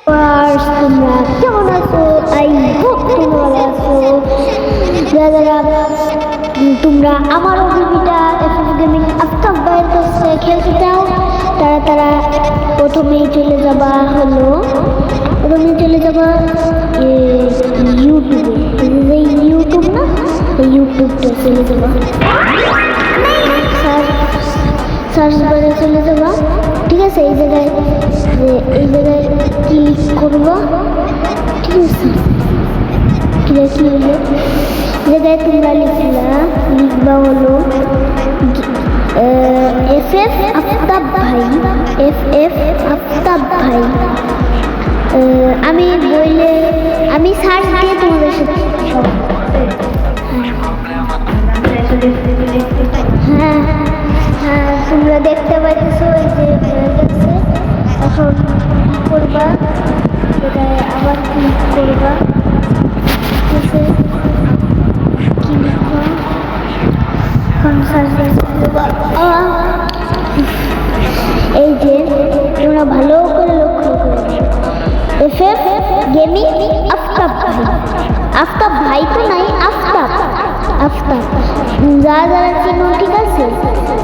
তোমরা কেমন আছো? আই হোপ তোমরা ভালো আছো। যারা তোমরা আমার অভিজ্ঞতা এফএফ গেমিং আফতাব ভাইয়ের কাছে খেলতে চাও তারা প্রথমেই চলে যাবা ইউটিউবে। ইউটিউব না, এই ইউটিউবটা চলে যাবা, সার্চ বারে চলে যাবা। ঠিক আছে, এই জায়গায় ক্লিক করবা। ঠিক আছে, কি হলো জায়গায় তোমরা লিখবা হলো এফএফ আফতাব ভাই। আমি সার্চ দিয়ে তোমাদের সাথে হ্যাঁ তোমরা দেখতে পাইতেছো এই যে দেখছে। এখন কি করবা, আবার ক্লিক করবা। ঠিক আছে, কি লিখবা এখন সার্চ দেবা। এই যে তোমরা ভালো করে লক্ষ্য করবে এফএফ গেমিং আফতাব ভাই তো নাই, আফতাব। যারা চিনো, ঠিক আছে,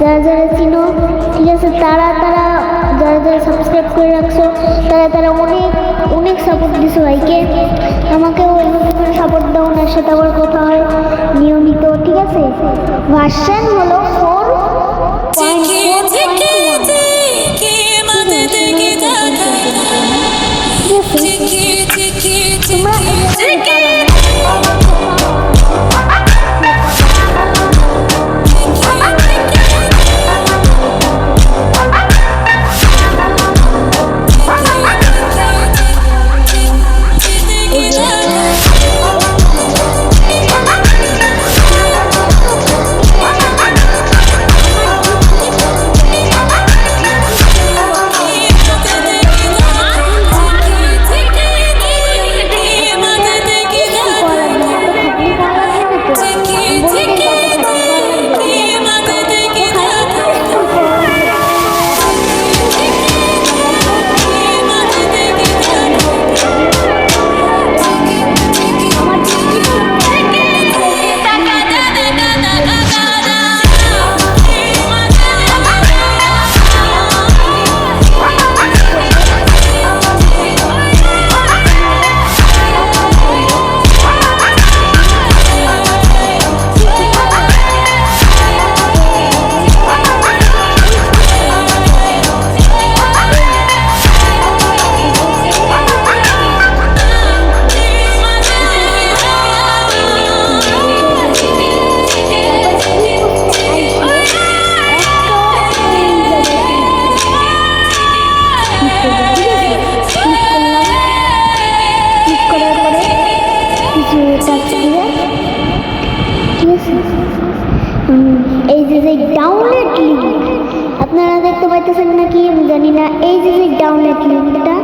যারা চিনো, ঠিক আছে, তারা যারা সাবস্ক্রাইব করে রাখছো তারা অনেক সাপোর্ট দিছো ভাইকে। আমাকে ওইভাবে করে সাপোর্ট দাও, ওনার সাথে আমার কথা হয় নিয়মিত। ঠিক আছে, ভার্সন হলো 4.1। এই যে ডাউনলোড লিঙ্ক আপনারা দেখতে পাইতেছেন নাকি আমি জানি না। এই যে ডাউনলোড লিঙ্কটা,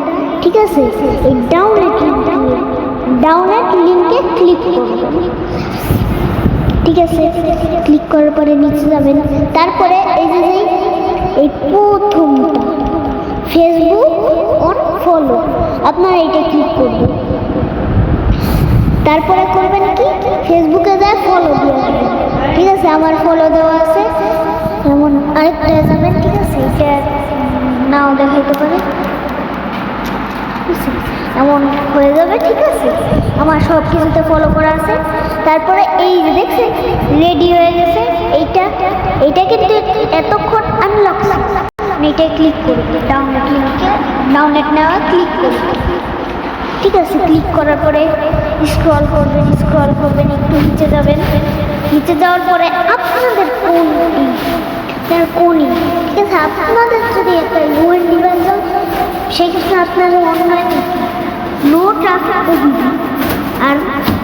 ঠিক আছে, এই ডাউনলোড লিঙ্কে ক্লিক করবেন। ঠিক আছে, ক্লিক করার পরে নিচে যাবেন। তারপরে এই প্রথমটা ফেসবুক অন ফলো, আপনারা এটা ক্লিক করবেন। তারপরে করবেন কি, ফেসবুকে যায় ফলো দিয়ে দেবেন। ঠিক আছে, আমার ফলো দেওয়া আছে। যেমন আরেকটা যাবেন, ঠিক আছে, এটা নাও দেখাইতে পারে, এমন হয়ে যাবে। ঠিক আছে, আমার সব কিছুতে ফলো করা আছে। তারপরে এই যে দেখছেন রেডি হয়ে গেছে, এইটা কিন্তু এতক্ষণ আনলক, এইটাই ক্লিক করবে। ডাউনলোড নেওয়া ক্লিক করবে। ঠিক আছে, ক্লিক করার পরে স্ক্রল করবেন, একটু নিচে যাবেন। নিচে যাওয়ার পরে আপনাদের কোন ঠিক আছে, আপনাদের যদি একটা লোয়ের ডিভাইস যান, সেক্ষেত্রে আপনাদের অনলাইন নো ট্রাফিক ওবিপি আর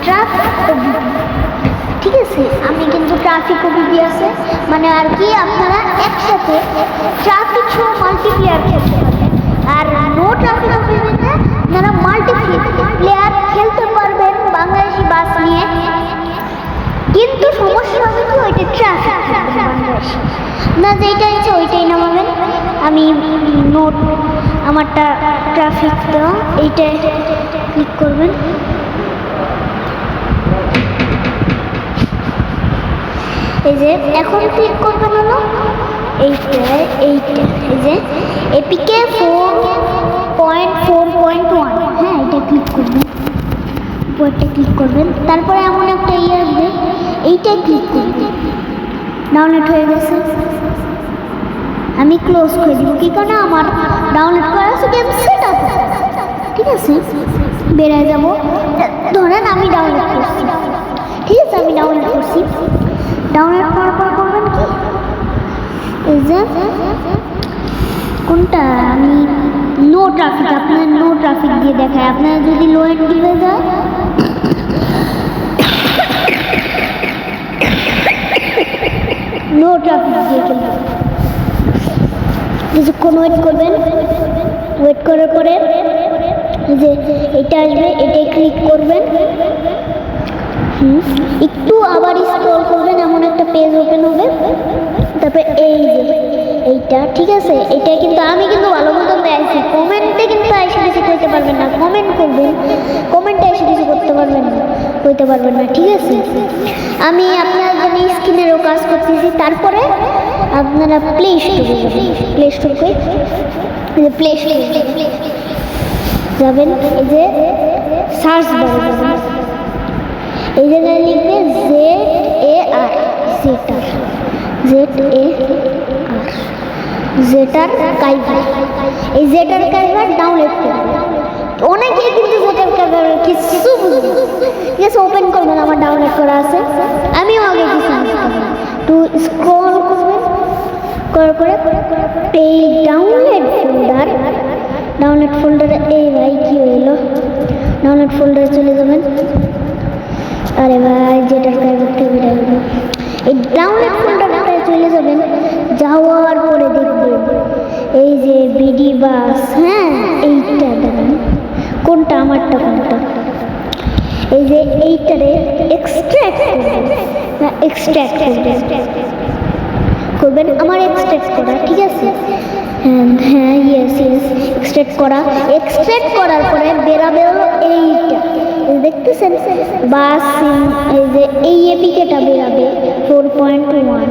ট্রাফিক ওবিপি। ঠিক আছে, আমি কিন্তু ট্রাফিক ওবিপি আছে, মানে আর কি আপনারা একসাথে ট্রাফিক সহ মাল্টিপ্লেয়ার খেলতে পারবেন। আর নো ট্রাফিক ওবিপিতে আপনারা মাল্টিপ্লেয়ার খেলতে পারবেন বাংলাদেশি বাস নিয়ে। কিন্তু সমস্যা হবে কি, ওইটা ট্রাফিক বাংলাদেশি না, যেটা ইচ্ছে ওইটাই নামাবেন। আমি নোট আমারটা ট্রাফিকটা এইটা ক্লিক করবেন। এই যে এখন ক্লিক করবেন হলো এইটা এই যে এপিকে 4.4.1, হ্যাঁ এটা ক্লিক করবেন, উপরটা ক্লিক করবেন। তারপরে এমন একটা আসবে, এইটাই ক্লিক করবেন। ডাউনলোড হয়ে গেছে, আমি ক্লোজ করে দিব, কি কারণে আমার ডাউনলোড করা আছে গেম সেট আছে, ঠিক আছে। বেরিয়ে যাব, ধরেন আমি ডাউনলোড করছি, ঠিক আছে, আমি ডাউনলোড করছি। ডাউনলোড করার পর করবেন কি, এই যে কোনটা আমি নো ট্রাফিক, আপনার নো ট্রাফিক দিয়ে দেখায়। আপনার যদি লো এন্ড ডিভাইস হয় নো ট্রাফিক দিয়ে খেলবেন। কিছুক্ষণ ওয়েট করবেন, ওয়েট করার পরে যে এটা আসবে, এটাই ক্লিক করবেন। একটু আবার স্ক্রল করবেন, এমন একটা পেজ ওপেন হবে। তারপরে এই যে এইটা, ঠিক আছে, এটা কিন্তু আমি কিন্তু ভালো মতন দেখছি। কমেন্টে কিন্তু এসে কিছু করতে পারবেন না, কমেন্ট করবেন, কমেন্টে এসে কিছু করতে পারবেন না, ঠিক আছে। আমি আপনার জন্য স্ক্রিনেরও কাজ করতেছি। তারপরে আপনারা প্লে স্টোরে যাবেন, প্লে স্টোর করে প্লে স্টোরে যাবেন, এই যে সার্চ বারে যাবেন, এই জায়গায় লিখবে ZAR, জেটার কাইভার। এই জেটার কাইভার ডাউনলোড করবেন। অনেকেই কিন্তু জেটার কাইভার কিছু বুঝবে, ঠিক আছে। ওপেন করবেন, আমার ডাউনলোড করা আছে, আমিও আগে কিছু একটু স্ক্রল করবেন, করে এই ডাউনলোড ফোল্ডারে এই ভাই কি হইলো, ডাউনলোড ফোল্ডারে চলে যাবেন। আরে ভাই জেটার কাইভার থেকে বেরোবেন, এই ডাউনলোড ফোল্ডারটায় চলে যাবেন। যাওয়ার পরে দেখবেন এই যে বিডি বাস, হ্যাঁ এইটা দেখেন কোনটা, আমারটা কোনটা, এই যে এইটারে এক্সট্রাক্ট করবেন, আমার এক্সট্রাক্ট করা, ঠিক আছে। হ্যাঁ ইয়েস এক্সট্রাক্ট করার পরে বেরাবে এইটা, দেখতেছেন বাস, এই যে এই এপিকেটা বেরাবে 4.1,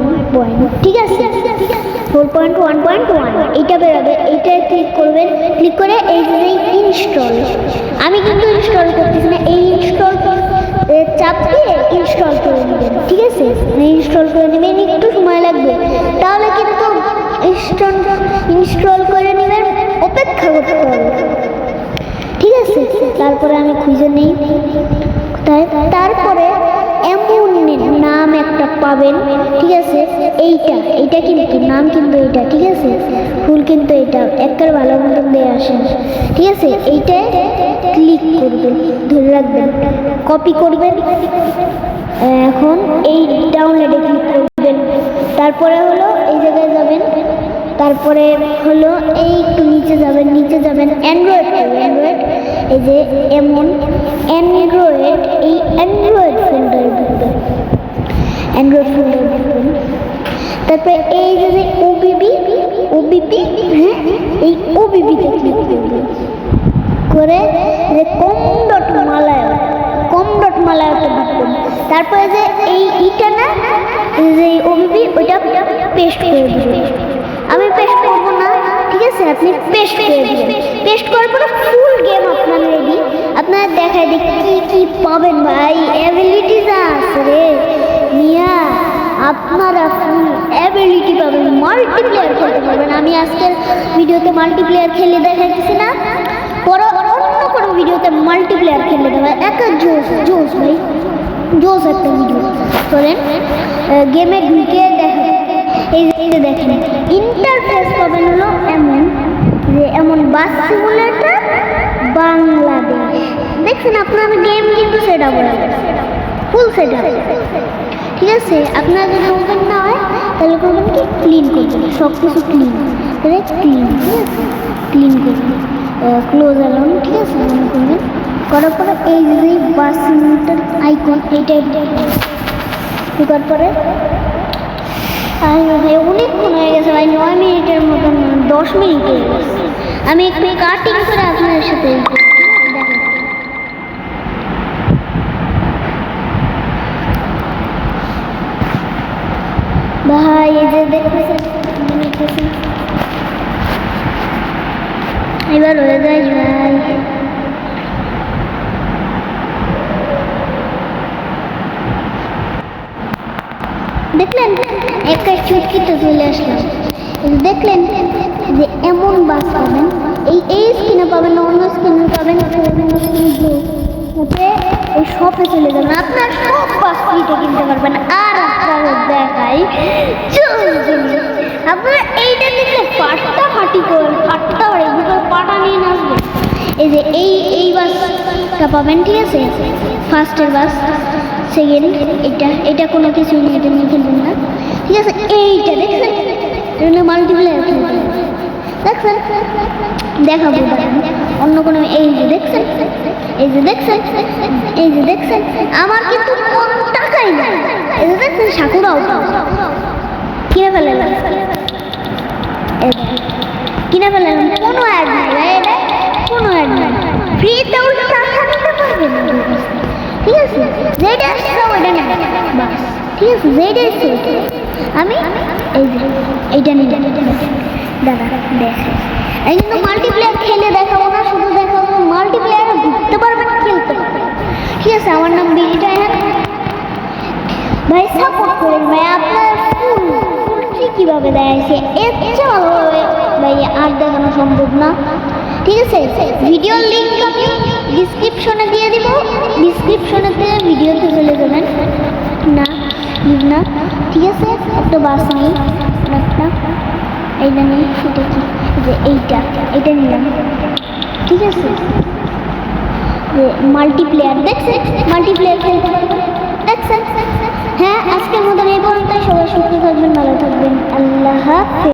ঠিক আছে, 4.1.1 এইটা বেরাবে। এইটা ক্লিক করবেন, ক্লিক করে এই যে ইনস্টল, আমি কিন্তু ইনস্টল করতেছি না, এই ইনস্টল চাপ দিয়ে ইনস্টল করে নেবেন, ঠিক আছে। ইনস্টল করে নেবেন, একটু সময় লাগবে, তাহলে কিন্তু ইনস্টল করে নেবেন, অপেক্ষা করতে হবে, ঠিক আছে। তারপরে আমি খুঁজে নেই কোথায়, তারপরে এমন নাম একটা পাবেন, ঠিক আছে। এইটা কিন্তু নাম কিন্তু এইটা, ঠিক আছে, ফুল কিন্তু এটা একটা ভালো মতন দিয়ে আসেন, ঠিক আছে। এইটায় ক্লিক করবেন, ধরে রাখবেন, কপি করবেন। এখন এই ডাউনলোডে ক্লিক করবেন, তারপরে হলো এই জায়গায় যাবেন, তারপরে হলো এই একটু নিচে যাবেন, অ্যান্ড্রয়েড, এই যে এমন অ্যান্ড্রয়েড, এই অ্যান্ড্রয়েড ফোল্ডারে ঢুকবেন, তারপরে এই যে ওবিপি, হ্যাঁ এই ওবিপিতে ক্লিক করবেন, করে যে কম ডট মালায়াতে ঢুকবেন। তারপরে যে এই ইটা না, যে ওবিপি, ওইটা পেস্ট করে দেবেন। আমি পেস্ট করবো না, ঠিক আছে, আপনি পেস্ট করে দেবেন। পেস্ট করার পরে ফুল গেম আপনার রেডি। আপনার দেখায় কি পাবেন ভাই, অ্যাবিলিটিস আছে রে মিয়া, আপনারা ফুল অ্যাবিলিটি পাবেন, মাল্টিপ্লেয়ার খেলতে পারবেন। আমি আজকের ভিডিওতে মাল্টিপ্লেয়ার খেলে দেখাচ্ছি না, পরে অন্য কোনো ভিডিওতে মাল্টিপ্লেয়ার খেলে দেওয়া একটা জোস ভাই, জোস একটা ভিডিও করেন, গেমে ঢুকে দেখা। এই যে দেখেন ইন্টারফেস পাবেন হলো এমন বাস সিমুলেটর বাংলাদেশ, দেখছেন আপনার গেম কিন্তু সেট আপ হয়ে গেছে, ফুল সেট আপ, ঠিক আছে। আপনার যদি ওপেন না হয় তাহলে করবেন কি, ক্লিন করবেন, সব কিছু ক্লিন, ঠিক আছে, ক্লিন করবেন, ক্লোজ অ্যালাউন, ঠিক আছে, মনে করবেন। করার পরে এই যে বাস সিমুলেটর আইকন, এইটা ঢোকার পরে ভাই অনেকক্ষণ হয়ে গেছে ভাই, 9 মিনিটের মতন, 10 মিনিট হয়ে গেছে। আমি একটু কাটিং করে আপনাদের সাথে ভাই এই যে দেখতেছেন এবার হয়ে যায় ভাই দেখলেন একটা চুটকিতে চলে আসলাম দেখলেন যে এমন বাস পাবেন এই স্কিনে পাবেন অন্য স্কিনে পাবেন এই শপে চলে যাবেন আপনার সব বাস ফ্রিতে কিনতে পারবেন আর আপনারা দেখাই আপনারা এইটা দেখলে পাটটা ফাটি করবেন পাটটা দুটো পাটা নিয়ে নাচবেন এই যে এই বাসটা পাবেন ঠিক আছে ফার্স্টের বাস সেকেন্ড এটা কোনো কিছু নিয়ে এটা নিয়ে খেলবেন না ঠিক আছে এইটা দেখছেন এটা মাল্টিপ্লেয়ার খেলবেন দেখছেন দেখাবো অন্য কোনো এই যে দেখছেন আমার কিন্তু কোনো টাকাই না এই যে দেখছেন সাকুরাও কিনে ফেলেলাম কোনো অ্যাড নাই এটা কোনো অ্যাড নাই ফ্রিতেও টাকা নিতে পারবেন ঠিক আছে যেটা আসছে ওইটা না বাস ঠিক আছে যেটা আসছে আমি এই যে এইটা নিতে দাদা দেখে এই কিন্তু মাল্টিপ্লেয়ার খেলে দেখাবো না শুধু দেখাবো মাল্টিপ্লেয়ারে ঘুরতে পারবেন খেলতে পারবেন ঠিক আছে আমার নাম বিজিটা ভাই সাপোর্ট করেন ভাই আপনার ফুল কীভাবে দেখাইছে এর চেয়ে ভালোভাবে ভাই আর দেখানো সম্ভব না ঠিক আছে ভিডিওর লিঙ্ক আমি ডিসক্রিপশনে দিয়ে দিব ডিসক্রিপশনেতে ভিডিওতে চলে যাবেন না ঠিক আছে একটা বাস নেই একটা এইটা নেই সেটা কি যে এইটা নিলাম ঠিক আছে যে মাল্টিপ্লেয়ার দেখছেন মাল্টিপ্লেয়ার খেলতে দেখছেন হ্যাঁ আজকের মতন এই পর্যন্ত সবাই সুস্থ থাকবেন ভালো থাকবেন আল্লাহ হাফেজ।